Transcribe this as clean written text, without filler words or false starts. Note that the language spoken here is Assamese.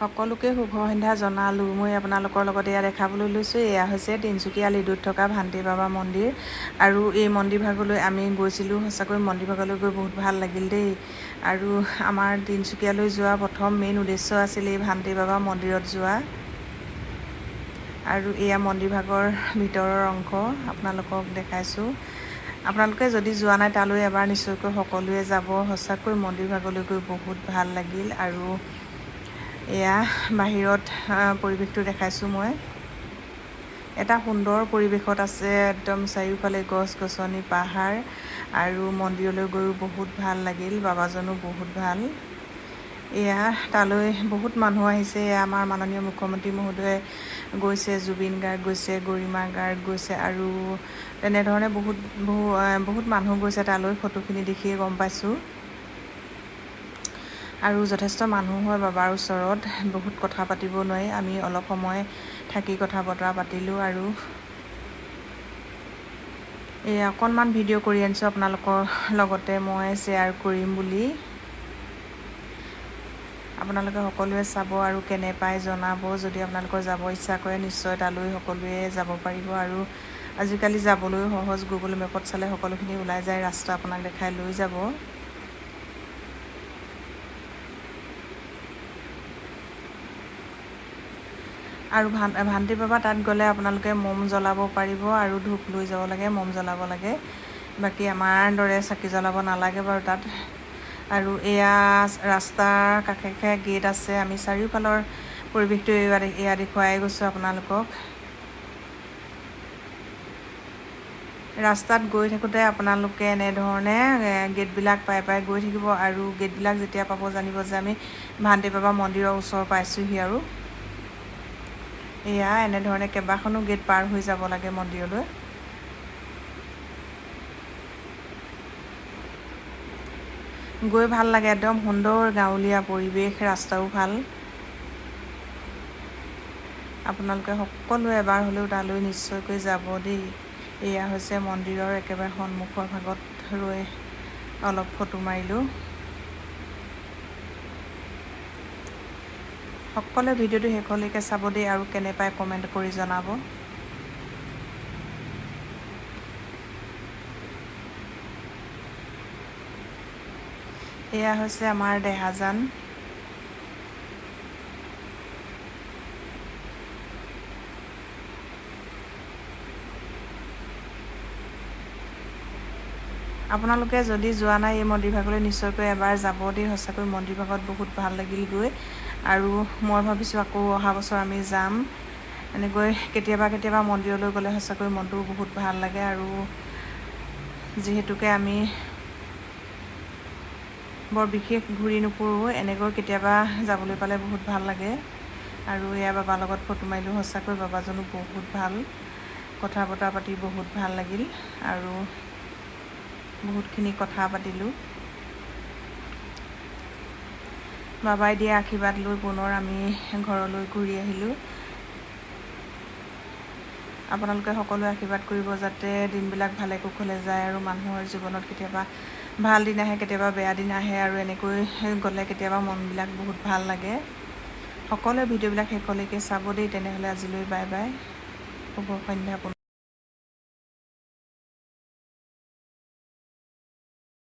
সকলোকে শুভ সন্ধ্যা জনালোঁ। মই আপোনালোকৰ লগতে এয়া দেখাবলৈ লৈছোঁ, এয়া হৈছে তিনিচুকীয়া লিডুত থকা ভান্তি বাবা মন্দিৰ। আৰু এই মন্দিৰ ভাগলৈ আমি গৈছিলোঁ, সঁচাকৈ মন্দিৰ ভাগলৈ গৈ বহুত ভাল লাগিল দেই। আৰু আমাৰ তিনিচুকীয়ালৈ যোৱা প্ৰথম মেইন উদ্দেশ্য আছিল এই ভান্তি বাবা মন্দিৰত যোৱা। আৰু এয়া মন্দিৰ ভাগৰ ভিতৰৰ অংশ আপোনালোকক দেখাইছোঁ। আপোনালোকে যদি যোৱা নাই তালৈ এবাৰ নিশ্চয়কৈ সকলোৱে যাব। সঁচাকৈ মন্দিৰ ভাগলৈ গৈ বহুত ভাল লাগিল। আৰু এয়া বাহিৰত পৰিৱেশটো দেখাইছোঁ মই। এটা সুন্দৰ পৰিৱেশত আছে, একদম চাৰিওফালে গছ গছনি পাহাৰ। আৰু মন্দিৰলৈ গৈও বহুত ভাল লাগিল, বাবাজনো বহুত ভাল। এয়া তালৈ বহুত মানুহ আহিছে। এয়া আমাৰ মাননীয় মুখ্যমন্ত্ৰী মহোদয়ে গৈছে, জুবিন গাৰ্গ গৈছে, গৰিমা গাৰ্গ গৈছে, আৰু তেনেধৰণে বহুত মানুহ গৈছে তালৈ। ফটোখিনি দেখিয়ে গম পাইছোঁ। আৰু যথেষ্ট মানুহ হয় বাবাৰ ওচৰত, বহুত কথা পাতিব নোৱাৰি। আমি অলপ সময় থাকি কথা বতৰা পাতিলোঁ। আৰু এই অকণমান ভিডিঅ' কৰি আনিছোঁ আপোনালোকৰ লগতে মই শ্বেয়াৰ কৰিম বুলি। আপোনালোকে সকলোৱে চাব আৰু কেনে পায় জনাব। যদি আপোনালোকৰ যাব ইচ্ছা কৰে নিশ্চয় তালৈ সকলোৱে যাব পাৰিব। আৰু আজিকালি যাবলৈও সহজ, গুগল মেপত চালে সকলোখিনি ওলাই যায়, ৰাস্তা আপোনাক দেখাই লৈ যাব। আৰু ভান্তি বাবা তাত গ'লে আপোনালোকে মম জ্বলাব পাৰিব, আৰু ধূপ লৈ যাব লাগে, মম জ্বলাব লাগে। বাকী আমাৰ দৰে চাকি জ্বলাব নালাগে বাৰু তাত। আৰু এয়া ৰাস্তাৰ কাষে কাষে গেট আছে। আমি চাৰিওফালৰ পৰিৱেশটো এয়া দেখুৱাই গৈছোঁ আপোনালোকক। ৰাস্তাত গৈ থাকোঁতে আপোনালোকে এনেধৰণে গেটবিলাক পাই পাই গৈ থাকিব। আৰু গেটবিলাক যেতিয়া পাব জানিব যে আমি ভান্তি বাবা মন্দিৰৰ ওচৰ পাইছোঁহি। আৰু এয়া এনেধৰণে কেইবাখনো গেট পাৰ হৈ যাব লাগে মন্দিৰলৈ। গৈ ভাল লাগে, একদম সুন্দৰ গাঁৱলীয়া পৰিৱেশ, ৰাস্তাও ভাল। আপোনালোকে সকলোৱে এবাৰ হ'লেও তালৈ নিশ্চয়কৈ যাব দেই। এয়া হৈছে মন্দিৰৰ একেবাৰে সন্মুখৰ ভাগত ৰৈ অলপ ফটো মাৰিলোঁ। সকলোৱে ভিডিঅ'টো শেষলৈকে চাব দেই, আৰু কেনে পায় কমেণ্ট কৰি জনাব। এয়া হৈছে আমাৰ দেহাজান। আপোনালোকে যদি যোৱা নাই এই মন্দিৰ ভাগলৈ নিশ্চয়কৈ এবাৰ যাব দেই। সঁচাকৈ মন্দিৰ ভাগত বহুত ভাল লাগিল গৈ। আৰু মই ভাবিছোঁ আকৌ অহা বছৰ আমি যাম। এনেকৈ কেতিয়াবা মন্দিৰলৈ গ'লে সঁচাকৈ মনটোও বহুত ভাল লাগে। আৰু যিহেতুকে আমি বৰ বিশেষ ঘূৰি নুফুৰোঁ, এনেকৈ কেতিয়াবা যাবলৈ পালে বহুত ভাল লাগে। আৰু এয়া বাবাৰ লগত ফটো মাৰিলোঁ। সঁচাকৈ বাবাজনো বহুত ভাল, কথা বতৰা পাতি বহুত ভাল লাগিল। আৰু বহুতখিনি কথা পাতিলোঁ। বাবাই দিয়া আশীৰ্বাদ লৈ পুনৰ আমি ঘৰলৈ ঘূৰি আহিলোঁ। আপোনালোকে সকলোৱে আশীৰ্বাদ কৰিব যাতে দিনবিলাক ভালে কুশলে যায়, আৰু মানুহৰ জীৱনত কেতিয়াবা ভাল দিন আহে, কেতিয়াবা বেয়া দিন আহে। আৰু এনেকৈ গ'লে কেতিয়াবা মনবিলাক বহুত ভাল লাগে। সকলোৱে ভিডিঅ'বিলাক শেষলৈকে চাব দেই। তেনেহ'লে আজিলৈ বাই বাই, শুভ সন্ধ্যা।